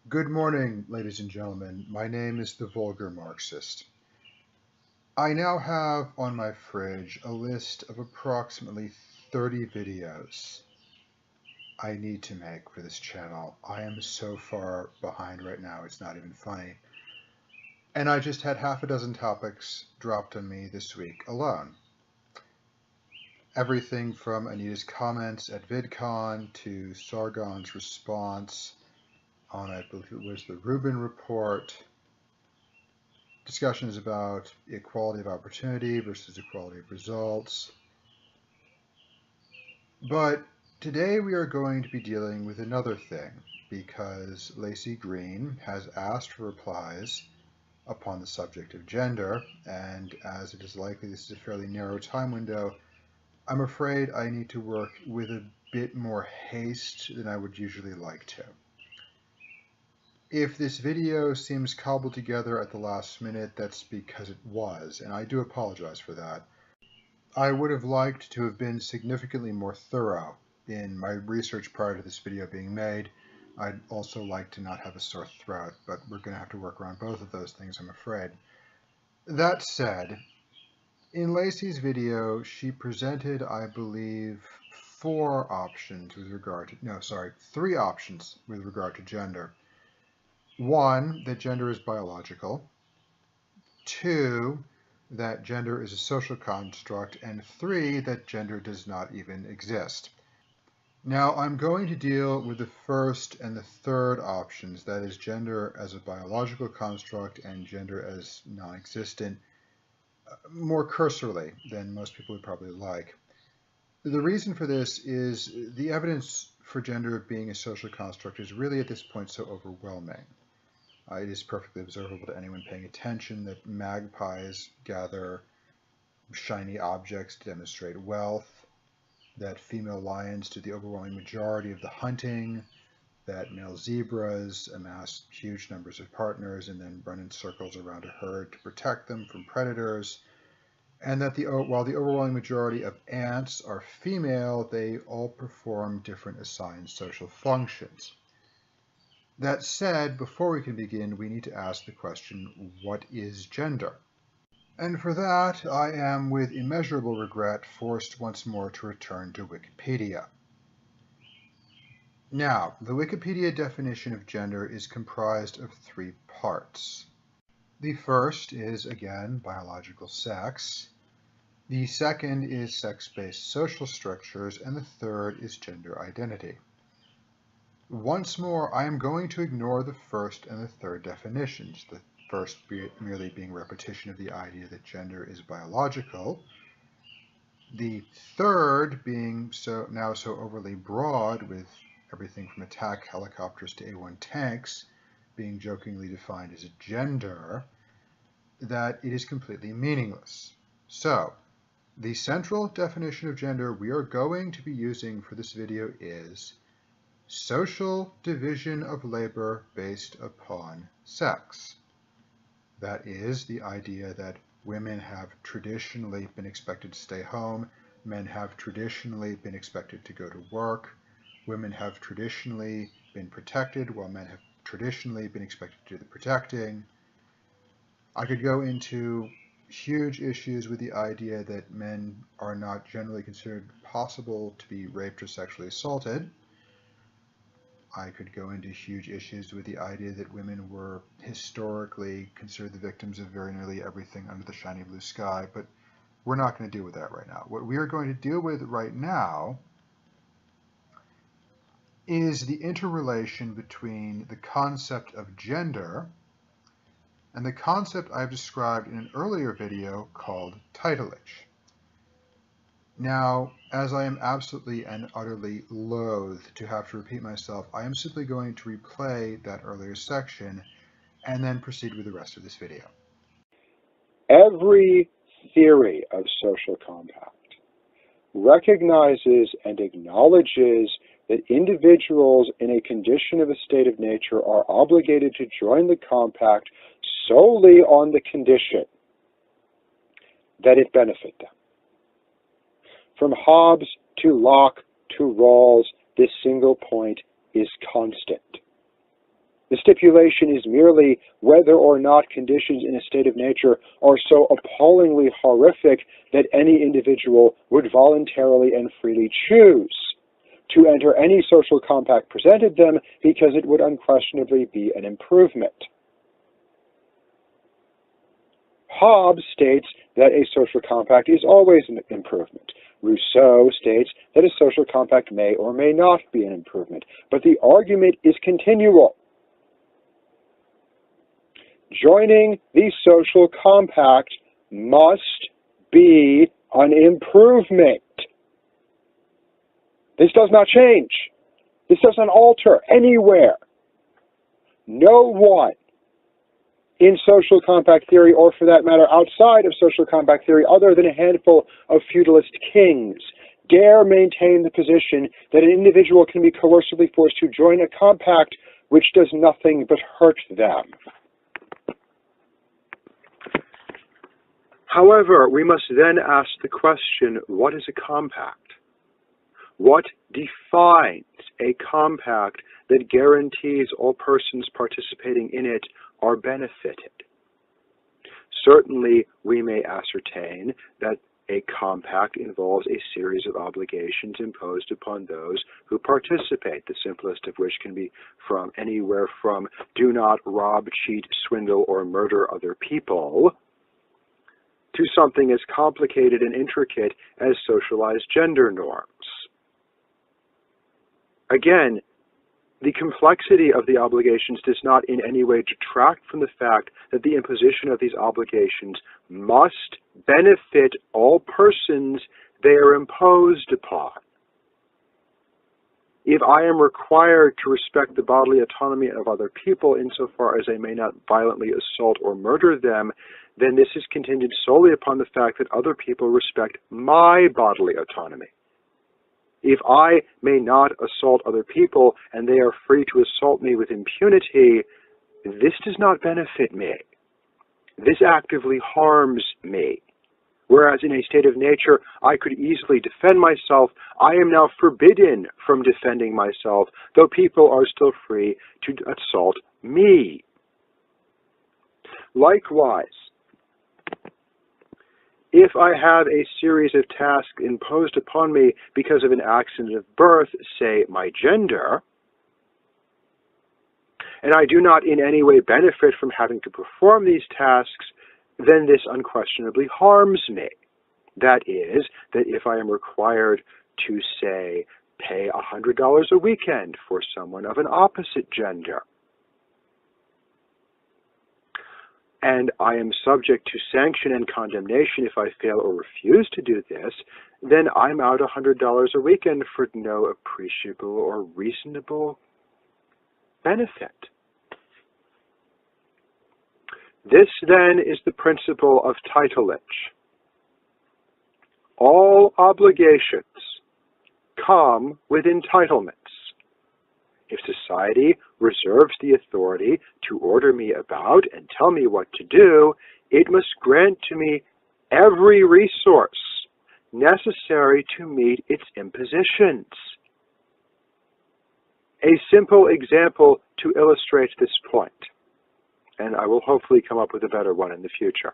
Good morning, ladies and gentlemen. My name is the Vulgar Marxist. I now have on my fridge a list of approximately 30 videos I need to make for this channel. I am so far behind right now, it's not even funny. And I just had half a dozen topics dropped on me this week alone. Everything from Anita's comments at VidCon to Sargon's response on, I believe it was the Rubin report, discussions about equality of opportunity versus equality of results. But today we are going to be dealing with another thing because Lacy Green has asked for replies upon the subject of gender, and as it is likely this is a fairly narrow time window, I'm afraid I need to work with a bit more haste than I would usually like to. If this video seems cobbled together at the last minute, that's because it was, and I do apologize for that. I would have liked to have been significantly more thorough in my research prior to this video being made. I'd also like to not have a sore throat, but we're going to have to work around both of those things, I'm afraid. That said, in Lacy's video, she presented, I believe, three options with regard to gender. One, that gender is biological. Two, that gender is a social construct. And three, that gender does not even exist. Now, I'm going to deal with the first and the third options, that is gender as a biological construct and gender as non-existent, more cursorily than most people would probably like. The reason for this is the evidence for gender being a social construct is really at this point so overwhelming. It is perfectly observable to anyone paying attention that magpies gather shiny objects to demonstrate wealth, that female lions do the overwhelming majority of the hunting, that male zebras amass huge numbers of partners and then run in circles around a herd to protect them from predators, and that while the overwhelming majority of ants are female, they all perform different assigned social functions. That said, before we can begin, we need to ask the question, what is gender? And for that, I am, with immeasurable regret, forced once more to return to Wikipedia. Now, the Wikipedia definition of gender is comprised of three parts. The first is, again, biological sex. The second is sex-based social structures, and the third is gender identity. Once more, I am going to ignore the first and the third definitions, the first merely being repetition of the idea that gender is biological, the third being now so overly broad, with everything from attack helicopters to A-1 tanks being jokingly defined as a gender, that it is completely meaningless. So, the central definition of gender we are going to be using for this video is social division of labor based upon sex. That is the idea that women have traditionally been expected to stay home, men have traditionally been expected to go to work, women have traditionally been protected while men have traditionally been expected to do the protecting. I could go into huge issues with the idea that men are not generally considered possible to be raped or sexually assaulted. I could go into huge issues with the idea that women were historically considered the victims of very nearly everything under the shiny blue sky, but we're not going to deal with that right now. What we are going to deal with right now is the interrelation between the concept of gender and the concept I've described in an earlier video called titleage. Now, as I am absolutely and utterly loath to have to repeat myself, I am simply going to replay that earlier section and then proceed with the rest of this video. Every theory of social compact recognizes and acknowledges that individuals in a condition of a state of nature are obligated to join the compact solely on the condition that it benefit them. From Hobbes to Locke to Rawls, this single point is constant. The stipulation is merely whether or not conditions in a state of nature are so appallingly horrific that any individual would voluntarily and freely choose to enter any social compact presented them, because it would unquestionably be an improvement. Hobbes states that a social compact is always an improvement. Rousseau states that a social compact may or may not be an improvement, but the argument is continual. Joining the social compact must be an improvement. This does not change. This doesn't alter anywhere. No one in social compact theory, or for that matter outside of social compact theory, other than a handful of feudalist kings, dare maintain the position that an individual can be coercively forced to join a compact which does nothing but hurt them. However, we must then ask the question, what is a compact? What defines a compact that guarantees all persons participating in it are benefited? Certainly, we may ascertain that a compact involves a series of obligations imposed upon those who participate, the simplest of which can be from anywhere from do not rob, cheat, swindle, or murder other people, to something as complicated and intricate as socialized gender norms. Again, the complexity of the obligations does not in any way detract from the fact that the imposition of these obligations must benefit all persons they are imposed upon. If I am required to respect the bodily autonomy of other people insofar as I may not violently assault or murder them, then this is contingent solely upon the fact that other people respect my bodily autonomy. If I may not assault other people and they are free to assault me with impunity, this does not benefit me. This actively harms me. Whereas in a state of nature, I could easily defend myself, I am now forbidden from defending myself, though people are still free to assault me. Likewise, if I have a series of tasks imposed upon me because of an accident of birth, say my gender, and I do not in any way benefit from having to perform these tasks, then this unquestionably harms me. That is, that if I am required to, say, pay $100 a weekend for someone of an opposite gender, and I am subject to sanction and condemnation if I fail or refuse to do this, then I'm out $100 a weekend for no appreciable or reasonable benefit. This, then, is the principle of titleage. All obligations come with entitlements. If society reserves the authority to order me about and tell me what to do, it must grant to me every resource necessary to meet its impositions. A simple example to illustrate this point, and I will hopefully come up with a better one in the future.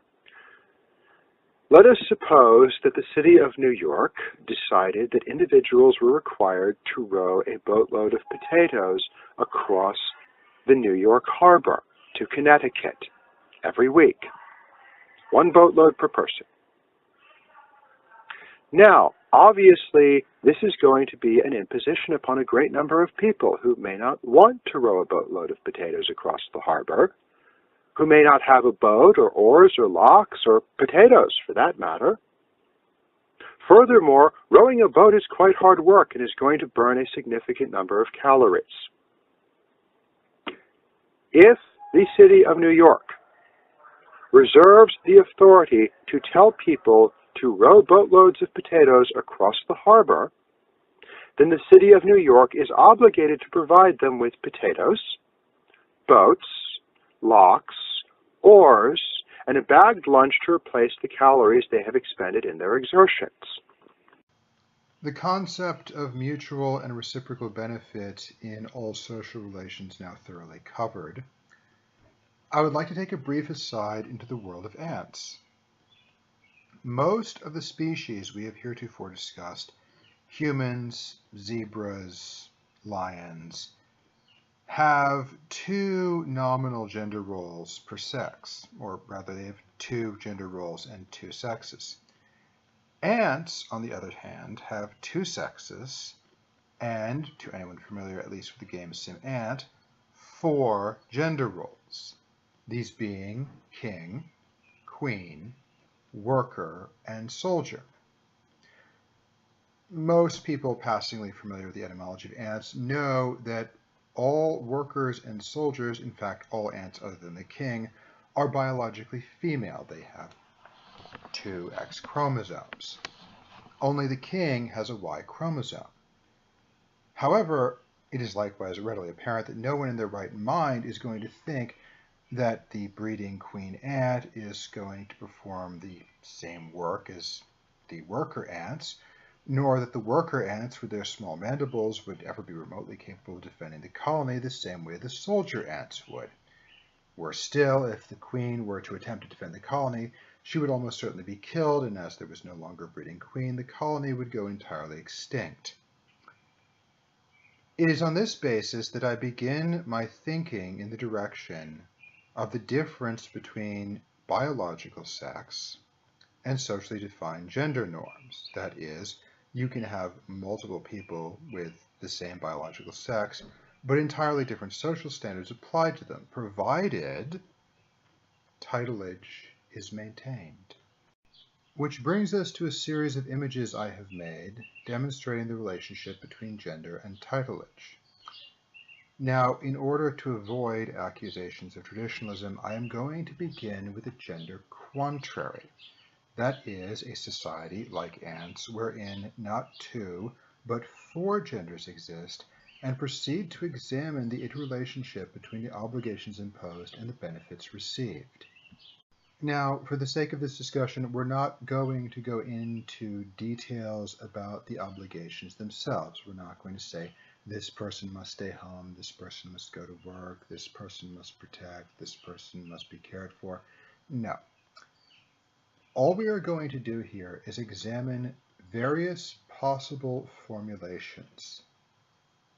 Let us suppose that the city of New York decided that individuals were required to row a boatload of potatoes across the New York harbor to Connecticut every week. One boatload per person. Now, obviously, this is going to be an imposition upon a great number of people who may not want to row a boatload of potatoes across the harbor, who may not have a boat or oars or locks or potatoes for that matter. Furthermore, rowing a boat is quite hard work and is going to burn a significant number of calories. If the city of New York reserves the authority to tell people to row boatloads of potatoes across the harbor, then the city of New York is obligated to provide them with potatoes, boats, locks, oars, and a bagged lunch to replace the calories they have expended in their exertions. The concept of mutual and reciprocal benefit in all social relations now thoroughly covered, I would like to take a brief aside into the world of ants. Most of the species we have heretofore discussed, humans, zebras, lions, have two nominal gender roles per sex, or rather they have two gender roles and two sexes. Ants, on the other hand, have two sexes and, to anyone familiar at least with the game SimAnt, four gender roles, these being king, queen, worker, and soldier. Most people passingly familiar with the etymology of ants know that all workers and soldiers, in fact all ants other than the king, are biologically female. They have two X chromosomes. Only the king has a Y chromosome. However, it is likewise readily apparent that no one in their right mind is going to think that the breeding queen ant is going to perform the same work as the worker ants, nor that the worker ants with their small mandibles would ever be remotely capable of defending the colony the same way the soldier ants would. Worse still, if the queen were to attempt to defend the colony, she would almost certainly be killed, and as there was no longer a breeding queen, the colony would go entirely extinct. It is on this basis that I begin my thinking in the direction of the difference between biological sex and socially defined gender norms. That is, you can have multiple people with the same biological sex, but entirely different social standards applied to them, provided titleage is maintained. Which brings us to a series of images I have made demonstrating the relationship between gender and titleage. Now, in order to avoid accusations of traditionalism, I am going to begin with a gender quantrary. That is, a society like ants wherein not two, but four genders exist, and proceed to examine the interrelationship between the obligations imposed and the benefits received. Now, for the sake of this discussion, we're not going to go into details about the obligations themselves. We're not going to say, this person must stay home, this person must go to work, this person must protect, this person must be cared for. No. All we are going to do here is examine various possible formulations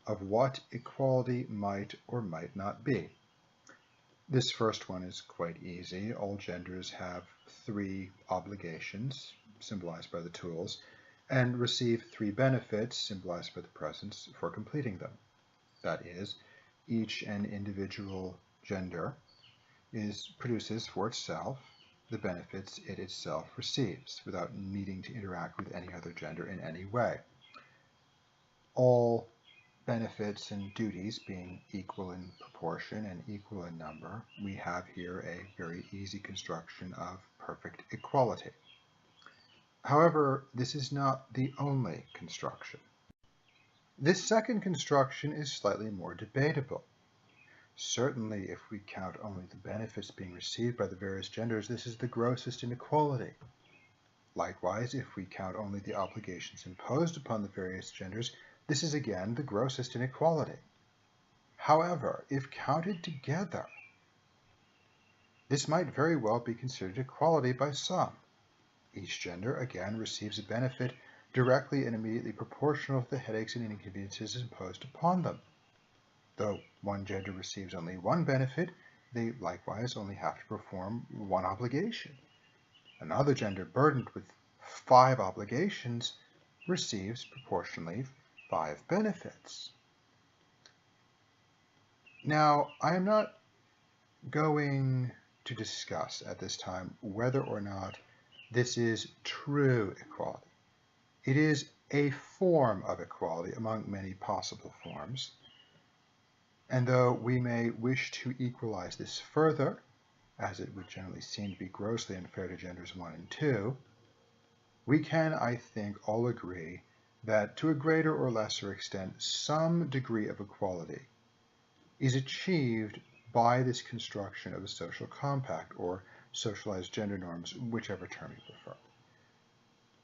of what equality might or might not be. This first one is quite easy. All genders have three obligations, symbolized by the tools, and receive three benefits, symbolized by the presents, for completing them. That is, each and individual gender produces for itself the benefits it itself receives without needing to interact with any other gender in any way. All benefits and duties being equal in proportion and equal in number, we have here a very easy construction of perfect equality. However, this is not the only construction. This second construction is slightly more debatable. Certainly, if we count only the benefits being received by the various genders, this is the grossest inequality. Likewise, if we count only the obligations imposed upon the various genders, this is again the grossest inequality. However, if counted together, this might very well be considered equality by some. Each gender, again, receives a benefit directly and immediately proportional to the headaches and inconveniences imposed upon them. Though one gender receives only one benefit, they likewise only have to perform one obligation. Another gender burdened with 5 obligations receives proportionally 5 benefits. Now, I am not going to discuss at this time whether or not this is true equality. It is a form of equality among many possible forms. And though we may wish to equalize this further, as it would generally seem to be grossly unfair to genders 1 and 2, we can, I think, all agree that to a greater or lesser extent, some degree of equality is achieved by this construction of a social compact or socialized gender norms, whichever term you prefer.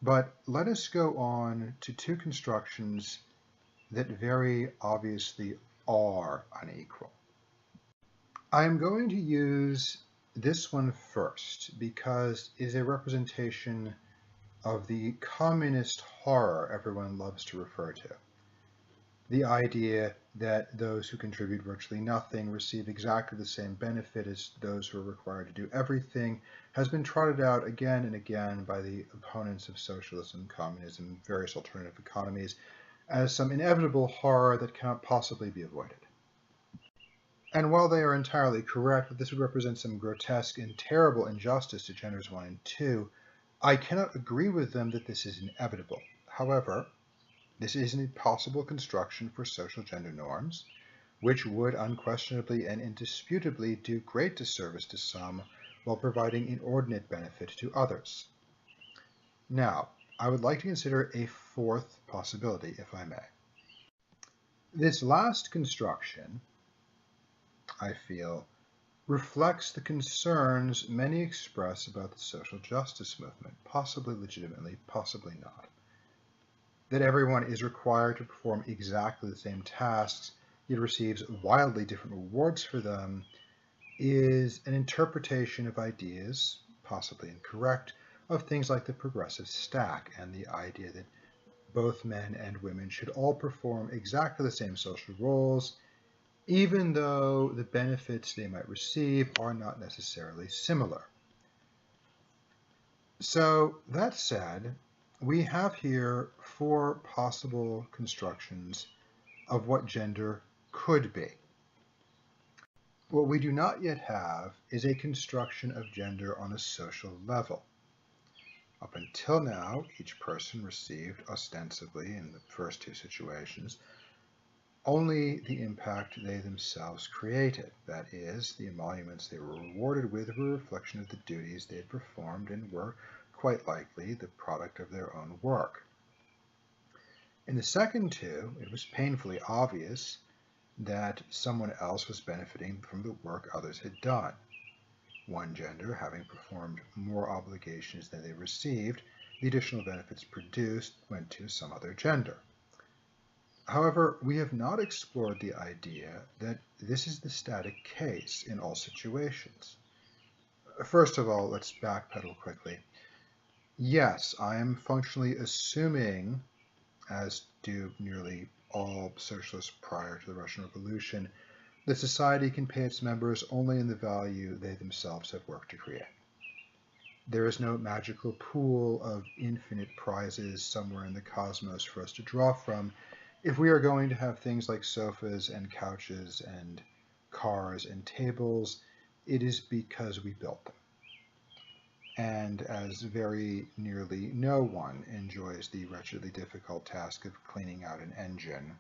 But let us go on to two constructions that very obviously are unequal. I am going to use this one first because it is a representation of the communist horror everyone loves to refer to. The idea that those who contribute virtually nothing receive exactly the same benefit as those who are required to do everything has been trotted out again and again by the opponents of socialism, communism, various alternative economies as some inevitable horror that cannot possibly be avoided. And while they are entirely correct that this would represent some grotesque and terrible injustice to genders 1 and 2, I cannot agree with them that this is inevitable. However, this is an impossible construction for social gender norms, which would unquestionably and indisputably do great disservice to some while providing inordinate benefit to others. Now, I would like to consider a fourth possibility, if I may. This last construction, I feel, reflects the concerns many express about the social justice movement, possibly legitimately, possibly not. That everyone is required to perform exactly the same tasks, yet receives wildly different rewards for them, is an interpretation of ideas, possibly incorrect, of things like the progressive stack and the idea that both men and women should all perform exactly the same social roles, even though the benefits they might receive are not necessarily similar. So that said, we have here four possible constructions of what gender could be. What we do not yet have is a construction of gender on a social level. Up until now, each person received, ostensibly in the first two situations, only the impact they themselves created. That is, the emoluments they were rewarded with were a reflection of the duties they had performed and were, quite likely, the product of their own work. In the second two, it was painfully obvious that someone else was benefiting from the work others had done. One gender, having performed more obligations than they received, the additional benefits produced went to some other gender. However, we have not explored the idea that this is the static case in all situations. First of all, let's backpedal quickly. Yes, I am functionally assuming, as do nearly all socialists prior to the Russian Revolution, that society can pay its members only in the value they themselves have worked to create. There is no magical pool of infinite prizes somewhere in the cosmos for us to draw from if we are going to have things like sofas and couches and cars and tables. It is because we built them. And as very nearly no one enjoys the wretchedly difficult task of cleaning out an engine,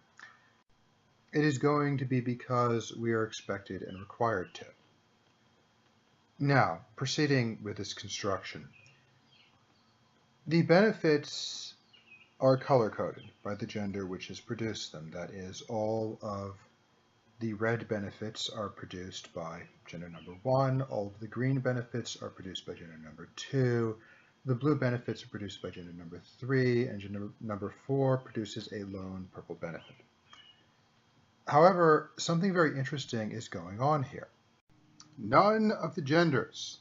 it is going to be because we are expected and required to. Now, proceeding with this construction, the benefits are color-coded by the gender which has produced them. That is, all of the red benefits are produced by gender number 1, all of the green benefits are produced by gender number 2, the blue benefits are produced by gender number 3, and gender number 4 produces a lone purple benefit. However, something very interesting is going on here. None of the genders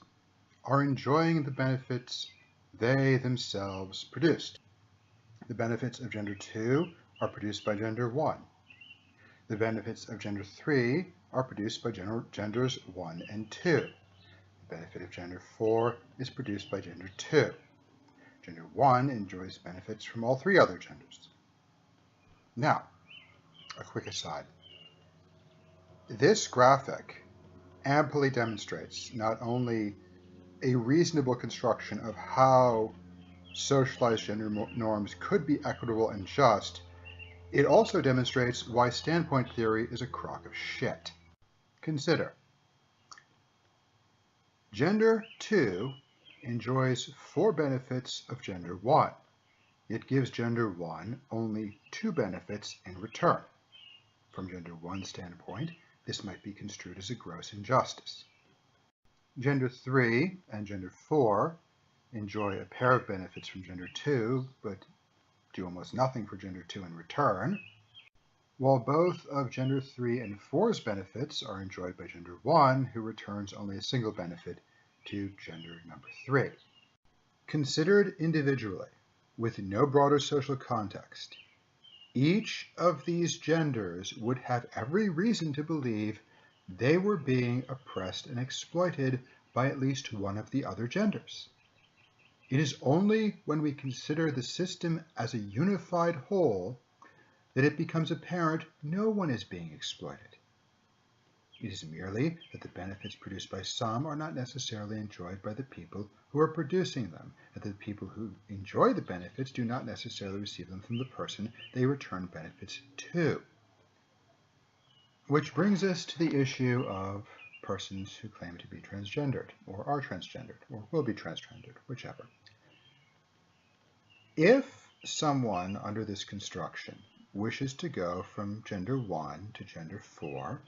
are enjoying the benefits they themselves produced. The benefits of gender 2 are produced by gender 1. The benefits of gender 3 are produced by genders 1 and 2. The benefit of gender 4 is produced by gender 2. Gender 1 enjoys benefits from all three other genders. Now, a quick aside. This graphic amply demonstrates not only a reasonable construction of how socialized gender norms could be equitable and just, it also demonstrates why standpoint theory is a crock of shit. Consider. Gender 2 enjoys 4 benefits of gender 1, yet gives gender 1 only 2 benefits in return. From gender 1's standpoint, this might be construed as a gross injustice. Gender 3 and gender 4 enjoy a pair of benefits from gender 2, but do almost nothing for gender 2 in return, while both of gender 3 and 4's benefits are enjoyed by gender 1, who returns only a single benefit to gender number 3. Considered individually, with no broader social context, each of these genders would have every reason to believe they were being oppressed and exploited by at least one of the other genders. It is only when we consider the system as a unified whole that it becomes apparent no one is being exploited. It is merely that the benefits produced by some are not necessarily enjoyed by the people who are producing them, and that the people who enjoy the benefits do not necessarily receive them from the person they return benefits to. Which brings us to the issue of persons who claim to be transgendered, or are transgendered, or will be transgendered, whichever. If someone under this construction wishes to go from gender 1 to gender 4,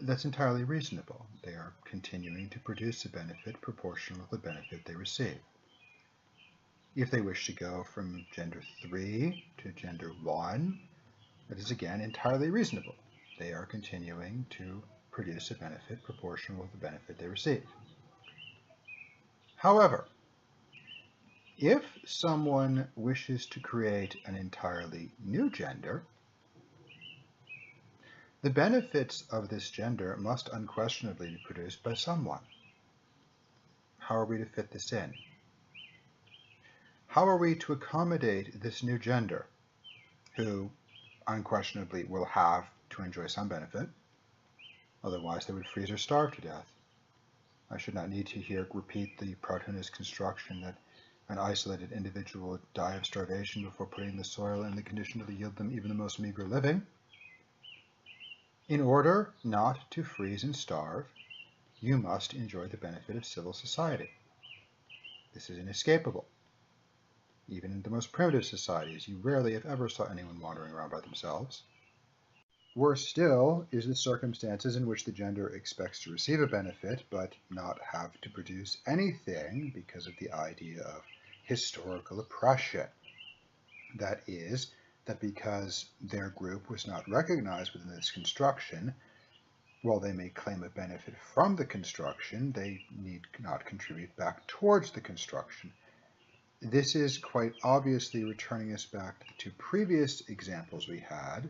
that's entirely reasonable. They are continuing to produce a benefit proportional to the benefit they receive. If they wish to go from gender 3 to gender 1, that is again entirely reasonable. They are continuing to produce a benefit proportional to the benefit they receive. However, if someone wishes to create an entirely new gender, the benefits of this gender must unquestionably be produced by someone. How are we to fit this in? How are we to accommodate this new gender, who unquestionably will have to enjoy some benefit? Otherwise they would freeze or starve to death. I should not need to repeat the protonist construction that an isolated individual would die of starvation before putting the soil in the condition to yield them even the most meager living. In order not to freeze and starve, you must enjoy the benefit of civil society. This is inescapable. Even in the most primitive societies, you rarely, if ever, saw anyone wandering around by themselves. Worse still is the circumstances in which the gender expects to receive a benefit, but not have to produce anything because of the idea of historical oppression. That is, that because their group was not recognized within this construction, while they may claim a benefit from the construction, they need not contribute back towards the construction. This is quite obviously returning us back to the two previous examples we had,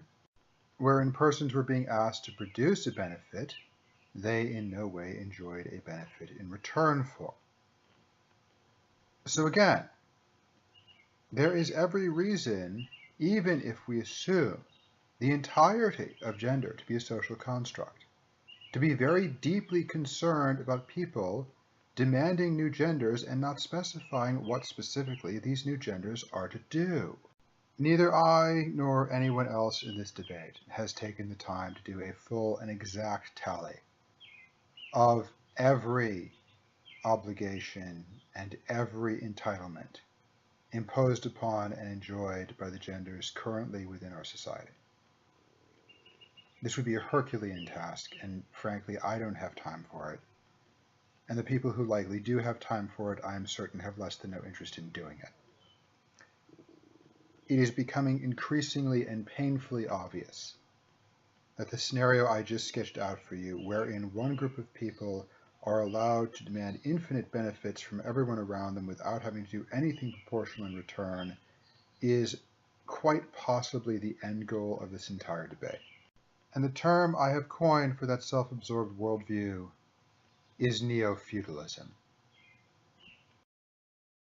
wherein persons were being asked to produce a benefit they in no way enjoyed a benefit in return for. So again, there is every reason, even if we assume the entirety of gender to be a social construct, to be very deeply concerned about people demanding new genders and not specifying what specifically these new genders are to do. Neither I nor anyone else in this debate has taken the time to do a full and exact tally of every obligation and every entitlement imposed upon and enjoyed by the genders currently within our society. This would be a Herculean task, and frankly, I don't have time for it. And the people who likely do have time for it, I am certain, have less than no interest in doing it. It is becoming increasingly and painfully obvious that the scenario I just sketched out for you, wherein one group of people are allowed to demand infinite benefits from everyone around them without having to do anything proportional in return, is quite possibly the end goal of this entire debate. And the term I have coined for that self-absorbed worldview is neo-feudalism.